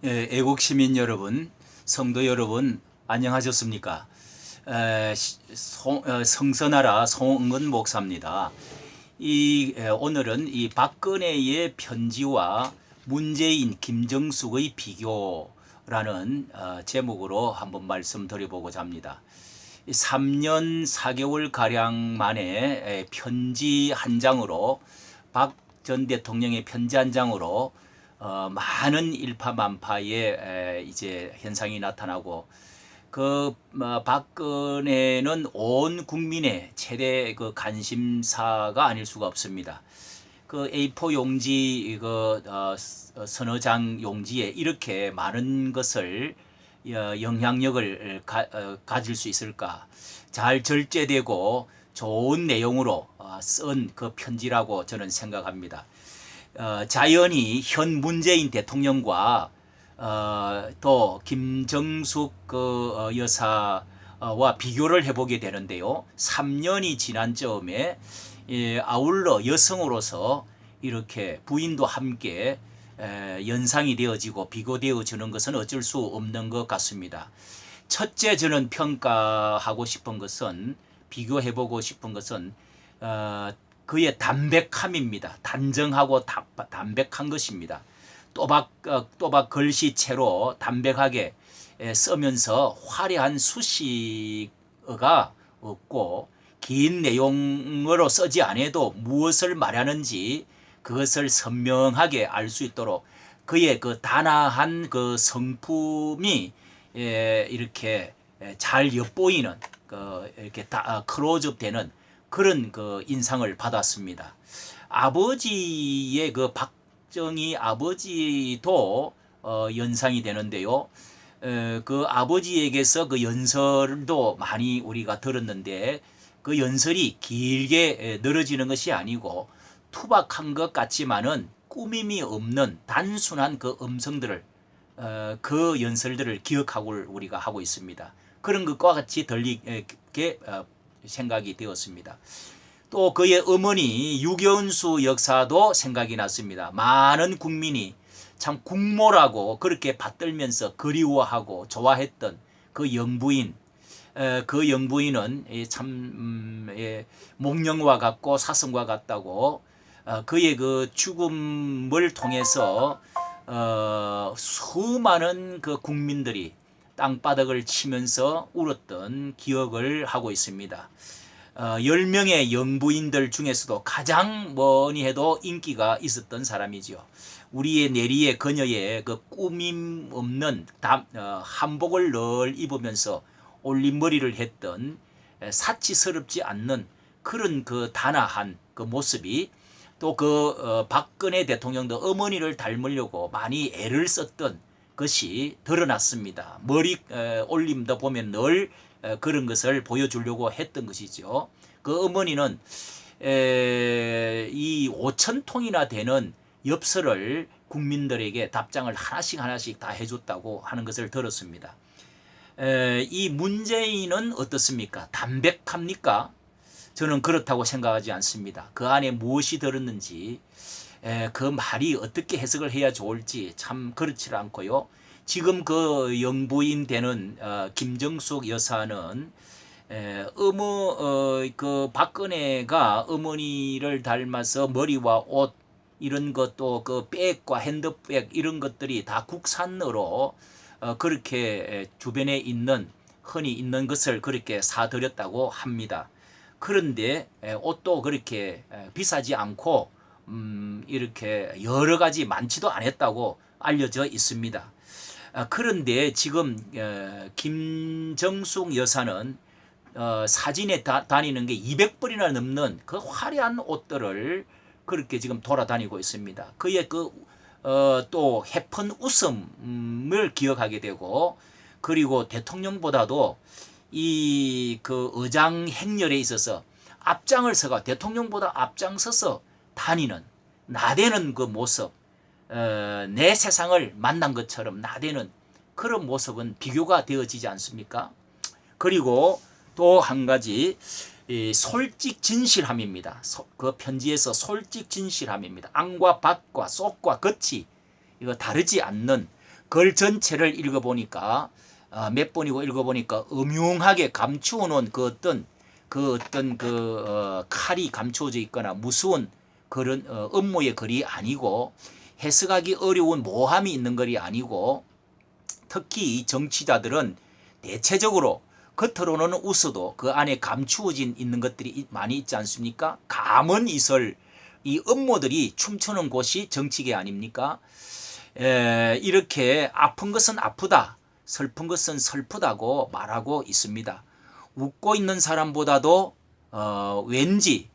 애국 시민 여러분, 성도 여러분, 안녕하셨습니까? 성선하라 송은근 목사입니다. 오늘은 이 박근혜의 편지와 문재인, 김정숙의 비교라는 제목으로 한번 말씀드려보고자 합니다. 3년 4개월 가량 만에 편지 한 장으로, 박 전 대통령의 편지 한 장으로 많은 일파만파의 이제 현상이 나타나고, 박근혜는 온 국민의 최대 관심사가 아닐 수가 없습니다. A4 용지 서너 장 용지에 이렇게 많은 것을 영향력을 가질 수 있을까? 잘 절제되고 좋은 내용으로 쓴 그 편지라고 저는 생각합니다. 자연히 현 문재인 대통령과 또 김정숙 여사와 비교를 해보게 되는데요. 3년이 지난 즈음에 아울러 여성으로서 이렇게 부인도 함께 연상이 되어지고 비교되어지는 것은 어쩔 수 없는 것 같습니다. 첫째, 저는 평가하고 싶은 것은, 비교해보고 싶은 것은 그의 담백함입니다. 단정하고 담백한 것입니다. 또박 글씨체로 담백하게 쓰면서 화려한 수식어가 없고, 긴 내용으로 쓰지 않아도 무엇을 말하는지 그것을 선명하게 알 수 있도록 그의 그 단아한 그 성품이 이렇게 잘 엿보이는, 이렇게 클로즈업 되는 그런 그 인상을 받았습니다. 아버지의 박정희 아버지도 연상이 되는데요. 그 아버지에게서 그 연설도 많이 우리가 들었는데, 그 연설이 길게 늘어지는 것이 아니고 투박한 것 같지만은 꾸밈이 없는 단순한 그 음성들을, 그 연설들을 기억하고 우리가 하고 있습니다. 그런 것과 같이 들리게 생각이 되었습니다. 또 그의 어머니 유견수 역사도 생각이 났습니다. 많은 국민이 참 국모라고 그렇게 받들면서 그리워하고 좋아했던 그 영부인, 그 영부인은 참 목령과 같고 사슴과 같다고, 그의 그 죽음을 통해서 수많은 그 국민들이 땅바닥을 치면서 울었던 기억을 하고 있습니다. 10명의 영부인들 중에서도 가장 뭐니 해도 인기가 있었던 사람이죠. 우리의 내리의 그녀의 그 꾸밈 없는 한복을 늘 입으면서 올림머리를 했던 사치스럽지 않는 그런 그 단아한 그 모습이, 또 박근혜 대통령도 어머니를 닮으려고 많이 애를 썼던 것이 드러났습니다. 머리 올림도 보면 늘 그런 것을 보여주려고 했던 것이죠. 그 어머니는 이 5,000통이나 되는 엽서를 국민들에게 답장을 하나씩 다 해줬다고 하는 것을 들었습니다. 이 문재인은 어떻습니까? 담백합니까? 저는 그렇다고 생각하지 않습니다. 그 안에 무엇이 들었는지, 그 말이 어떻게 해석을 해야 좋을지 참 그렇지 않고요. 지금 그 영부인 되는 김정숙 여사는 그 박근혜가 어머니를 닮아서 머리와 옷 이런 것도, 그 백과 핸드백 이런 것들이 다 국산으로 그렇게 주변에 있는, 흔히 있는 것을 그렇게 사들였다고 합니다. 그런데 옷도 그렇게 비싸지 않고 이렇게 여러 가지 많지도 않았다고 알려져 있습니다. 그런데 지금 김정숙 여사는 사진에 다니는 게 200벌이나 넘는 그 화려한 옷들을 그렇게 지금 돌아다니고 있습니다. 그의 또 해픈 웃음을 기억하게 되고, 그리고 대통령보다도 그 의장 행렬에 있어서 대통령보다 앞장서서 다니는, 나대는 그 모습, 내 세상을 만난 것처럼 나대는 그런 모습은 비교가 되어지지 않습니까? 그리고 또 한 가지, 솔직 진실함입니다. 그 편지에서 솔직 진실함입니다. 안과 밖과 속과 겉이 이거 다르지 않는 글 전체를 읽어보니까 몇 번이고 읽어보니까 음흉하게 감추어 놓은 그 어떤 칼이 감추어져 있거나 무서운 그런 음모의 글이 아니고 해석하기 어려운 모함이 있는 글이 아니고 특히 이 정치자들은 대체적으로 겉으로는 웃어도 그 안에 감추어진 있는 것들이 많이 있지 않습니까? 감언 이설 이 음모들이 춤추는 곳이 정치계 아닙니까? 이렇게 아픈 것은 아프다, 슬픈 것은 슬프다고 말하고 있습니다. 웃고 있는 사람보다도 왠지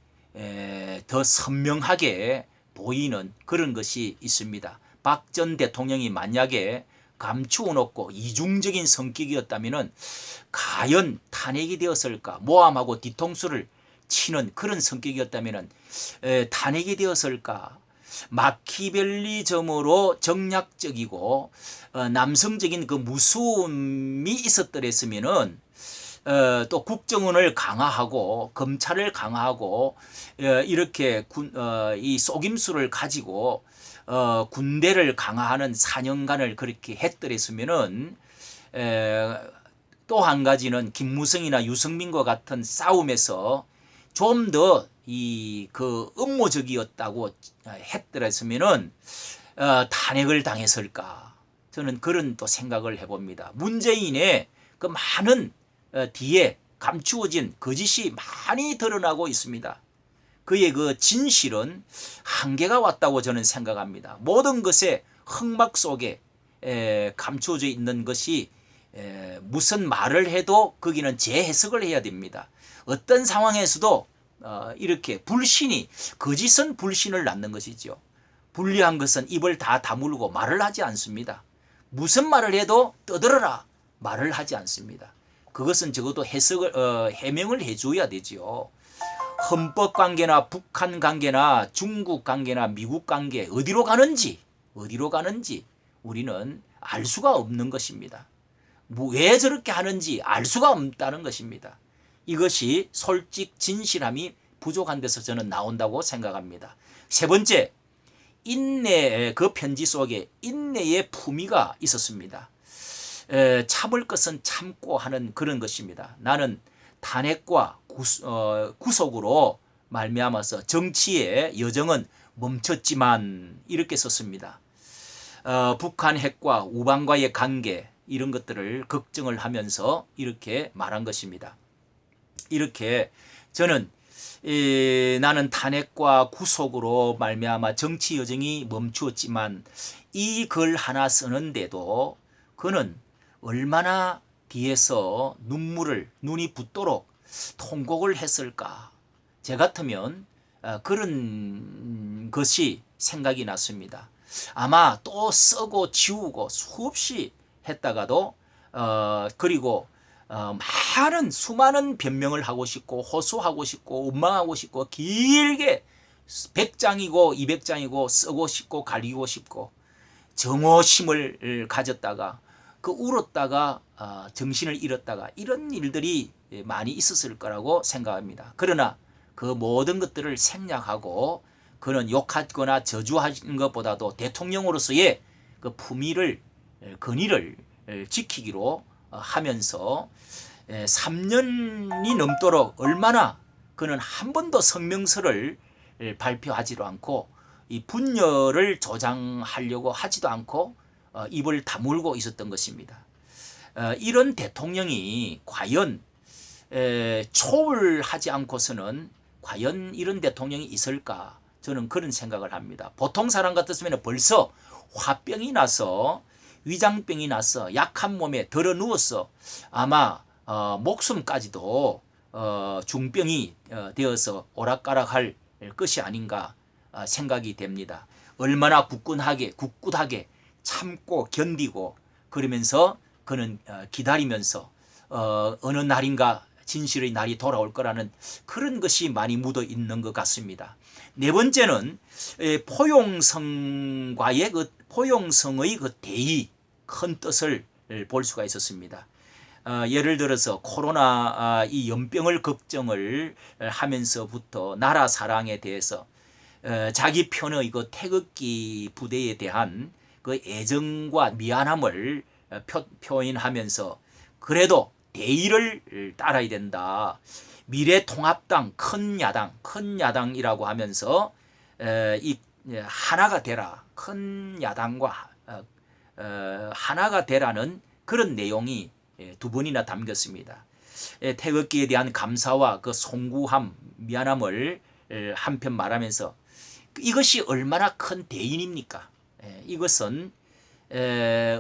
더 선명하게 보이는 그런 것이 있습니다. 박 전 대통령이 만약에 감추어 놓고 이중적인 성격이었다면 과연 탄핵이 되었을까? 모함하고 뒤통수를 치는 그런 성격이었다면 탄핵이 되었을까? 마키벨리즘으로 정략적이고 남성적인 그 무서움이 있었더랬으면은 또 국정원을 강화하고 검찰을 강화하고 이렇게 이 속임수를 가지고 군대를 강화하는 4년간을 그렇게 했더랬으면은 또 한 가지는 김무성이나 유승민과 같은 싸움에서 좀 더 이 그 음모적이었다고 했더랬으면은 탄핵을 당했을까? 저는 그런 또 생각을 해봅니다. 문재인의 그 많은 뒤에 감추어진 거짓이 많이 드러나고 있습니다. 그의 그 진실은 한계가 왔다고 저는 생각합니다. 모든 것에 흑막 속에 감추어져 있는 것이 무슨 말을 해도 거기는 재해석을 해야 됩니다. 어떤 상황에서도 이렇게 불신이 거짓은 불신을 낳는 것이죠. 불리한 것은 입을 다 다물고 말을 하지 않습니다. 무슨 말을 해도 떠들어라 말을 하지 않습니다. 그것은 적어도 해명을 해줘야 되죠. 헌법 관계나 북한 관계나 중국 관계나 미국 관계 어디로 가는지 우리는 알 수가 없는 것입니다. 왜 저렇게 하는지 알 수가 없다는 것입니다. 이것이 솔직 진실함이 부족한 데서 저는 나온다고 생각합니다. 세 번째, 인내, 그 편지 속에 인내의 품위가 있었습니다. 참을 것은 참고 하는 그런 것입니다. 나는 탄핵과 구속으로 말미암아서 정치의 여정은 멈췄지만 이렇게 썼습니다. 북한 핵과 우방과의 관계 이런 것들을 걱정을 하면서 이렇게 말한 것입니다. 이렇게 저는 나는 탄핵과 구속으로 말미암아 정치 여정이 멈추었지만 이 글 하나 쓰는데도 그는 얼마나 뒤에서 눈이 붓도록 통곡을 했을까. 제 같으면 그런 것이 생각이 났습니다. 아마 또 쓰고 지우고 수없이 했다가도 그리고 수많은 변명을 하고 싶고 호소하고 싶고 원망하고 싶고 길게 100장이고 200장이고 쓰고 싶고 갈리고 싶고 정오심을 가졌다가 울었다가 정신을 잃었다가 이런 일들이 많이 있었을 거라고 생각합니다. 그러나 그 모든 것들을 생략하고 그는 욕하거나 저주하는 것보다도 대통령으로서의 그 품위를 권위를 지키기로 하면서 3년이 넘도록 얼마나 그는 한 번도 성명서를 발표하지도 않고 이 분열을 조장하려고 하지도 않고 입을 다물고 있었던 것입니다. 이런 대통령이 과연 초월하지 않고서는 과연 이런 대통령이 있을까? 저는 그런 생각을 합니다. 보통 사람 같았으면 벌써 화병이 나서 위장병이 나서 약한 몸에 들어 누워서 아마 목숨까지도 중병이 되어서 오락가락할 것이 아닌가 생각이 됩니다. 얼마나 굳굳하게 참고 견디고 그러면서 그는 기다리면서 어느 날인가 진실의 날이 돌아올 거라는 그런 것이 많이 묻어 있는 것 같습니다. 네 번째는 포용성의 그 대의 큰 뜻을 볼 수가 있었습니다. 예를 들어서 코로나 이 연병을 걱정을 하면서부터 나라 사랑에 대해서 자기 편의 그 태극기 부대에 대한 그 애정과 미안함을 표현하면서 그래도 대의를 따라야 된다. 미래통합당 큰 야당이라고 하면서 이 하나가 되라. 큰 야당과 하나가 되라는 그런 내용이 두 번이나 담겼습니다. 태극기에 대한 감사와 그 송구함, 미안함을 한편 말하면서 이것이 얼마나 큰 대인입니까? 이것은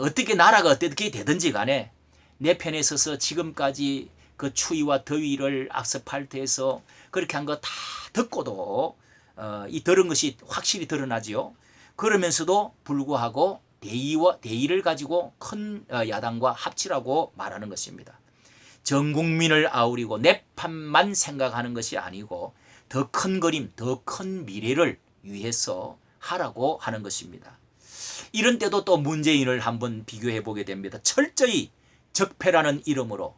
어떻게 나라가 어떻게 되든지 간에 내 편에 서서 지금까지 그 추위와 더위를 악스팔트에서 그렇게 한 거 다 듣고도 이 들은 것이 확실히 드러나지요. 그러면서도 불구하고 대의를 가지고 큰 야당과 합치라고 말하는 것입니다. 전 국민을 아우리고 내 편만 생각하는 것이 아니고 더 큰 그림, 더 큰 미래를 위해서 하라고 하는 것입니다. 이런 때도 또 문재인을 한번 비교해 보게 됩니다. 철저히 적폐라는 이름으로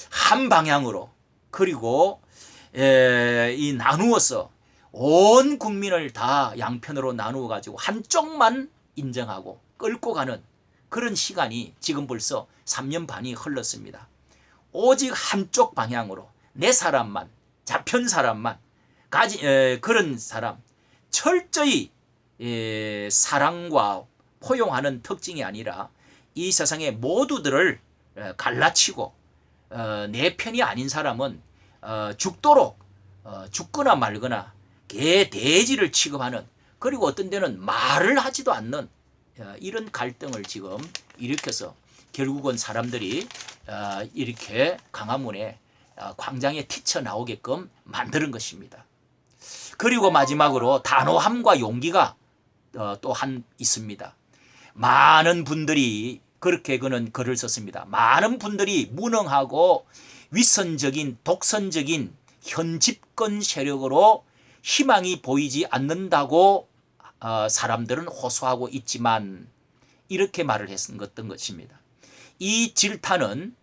한 방향으로 그리고 이 나누어서 온 국민을 다 양편으로 나누어 가지고 한쪽만 인정하고 끌고 가는 그런 시간이 지금 벌써 3년 반이 흘렀습니다. 오직 한쪽 방향으로 내 사람만, 잡힌 사람만, 그런 사람, 철저히 사랑과 포용하는 특징이 아니라 이 세상의 모두들을 갈라치고 내 편이 아닌 사람은 죽도록 죽거나 말거나 개 돼지를 취급하는, 그리고 어떤 데는 말을 하지도 않는 이런 갈등을 지금 일으켜서 결국은 사람들이 이렇게 광화문에 광장에 튀쳐나오게끔 만드는 것입니다. 그리고 마지막으로 단호함과 용기가 또 있습니다. 많은 분들이 그렇게 그는 글을 썼습니다. 많은 분들이 무능하고 위선적인 독선적인 현 집권 세력으로 희망이 보이지 않는다고 사람들은 호소하고 있지만 이렇게 말을 했던 것입니다. 이 질타는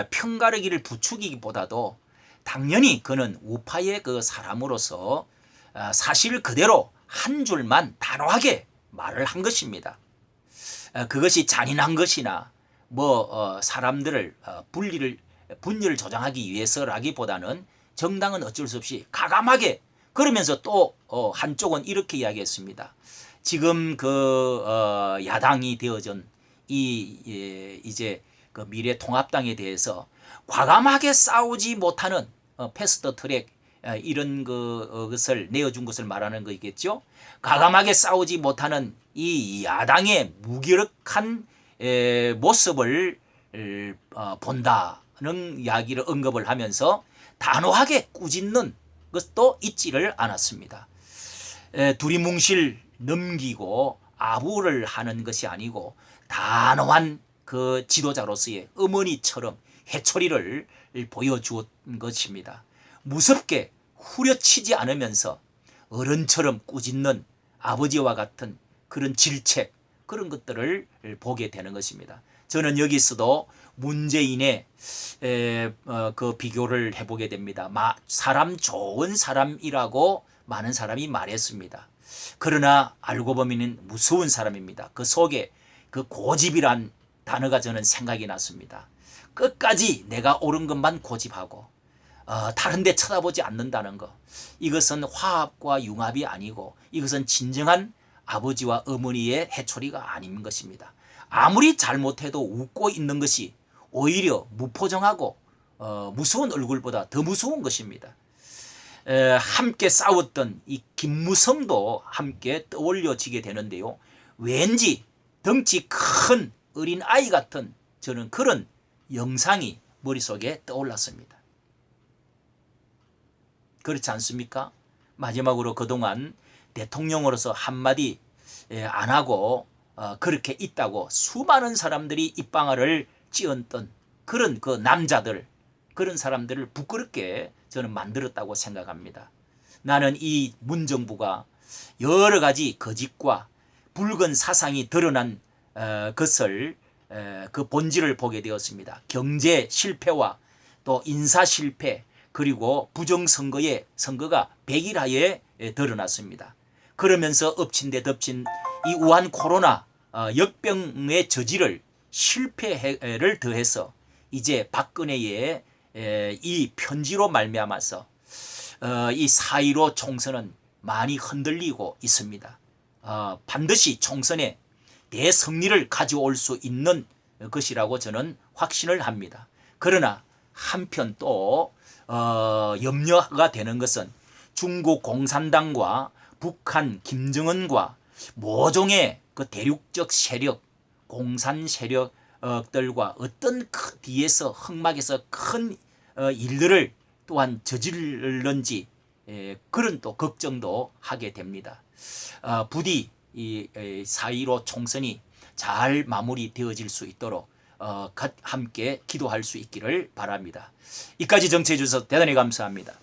편가르기를 부추기기보다도 당연히 그는 우파의 그 사람으로서 사실 그대로 한 줄만 단호하게 말을 한 것입니다. 그것이 잔인한 것이나 사람들을 분열을 조장하기 위해서라기보다는 정당은 어쩔 수 없이 가감하게, 그러면서 또 한쪽은 이렇게 이야기했습니다. 지금 야당이 되어진 이제 그 미래통합당에 대해서 과감하게 싸우지 못하는 패스트 트랙 이런 것을 내어준 것을 말하는 거겠죠. 과감하게 싸우지 못하는 이 야당의 무기력한 모습을 본다는 이야기를 언급을 하면서 단호하게 꾸짖는 것도 잊지를 않았습니다. 두리뭉실 넘기고 아부를 하는 것이 아니고 단호한 그 지도자로서의 어머니처럼 해초리를 보여주었던 것입니다. 무섭게 후려치지 않으면서 어른처럼 꾸짖는 아버지와 같은 그런 질책, 그런 것들을 보게 되는 것입니다. 저는 여기서도 문재인의 그 비교를 해보게 됩니다. 사람 좋은 사람이라고 많은 사람이 말했습니다. 그러나 알고 보면 무서운 사람입니다. 그 속에 그 고집이란 단어가 저는 생각이 났습니다. 끝까지 내가 옳은 것만 고집하고 다른 데 쳐다보지 않는다는 것, 이것은 화합과 융합이 아니고 이것은 진정한 아버지와 어머니의 해초리가 아닌 것입니다. 아무리 잘못해도 웃고 있는 것이 오히려 무표정하고 무서운 얼굴보다 더 무서운 것입니다. 함께 싸웠던 이 김무성도 함께 떠올려지게 되는데요. 왠지 덩치 큰 어린아이 같은 저는 그런 영상이 머릿속에 떠올랐습니다. 그렇지 않습니까? 마지막으로 그동안 대통령으로서 한마디 안 하고 그렇게 있다고 수많은 사람들이 입방아를 찧었던 그런 그 남자들, 그런 사람들을 부끄럽게 저는 만들었다고 생각합니다. 나는 이 문정부가 여러 가지 거짓과 붉은 사상이 드러난 것을 그 본질을 보게 되었습니다. 경제 실패와 또 인사 실패, 그리고 부정선거가 백일하에 드러났습니다. 그러면서 엎친 데 덮친 이 우한 코로나 역병의 저지를 실패를 더해서 이제 박근혜의 이 편지로 말미암아서 이 4.15 총선은 많이 흔들리고 있습니다. 반드시 총선에 대승리를 가져올 수 있는 것이라고 저는 확신을 합니다. 그러나 한편 또 염려가 되는 것은 중국 공산당과 북한 김정은과 모종의 그 대륙적 세력, 공산 세력들과 어떤 뒤에서 흑막에서 큰 일들을 또한 저질는지 그런 또 걱정도 하게 됩니다. 부디 이 4.15 총선이 잘 마무리되어질 수 있도록 함께 기도할 수 있기를 바랍니다. 이까지 정치해 주셔서 대단히 감사합니다.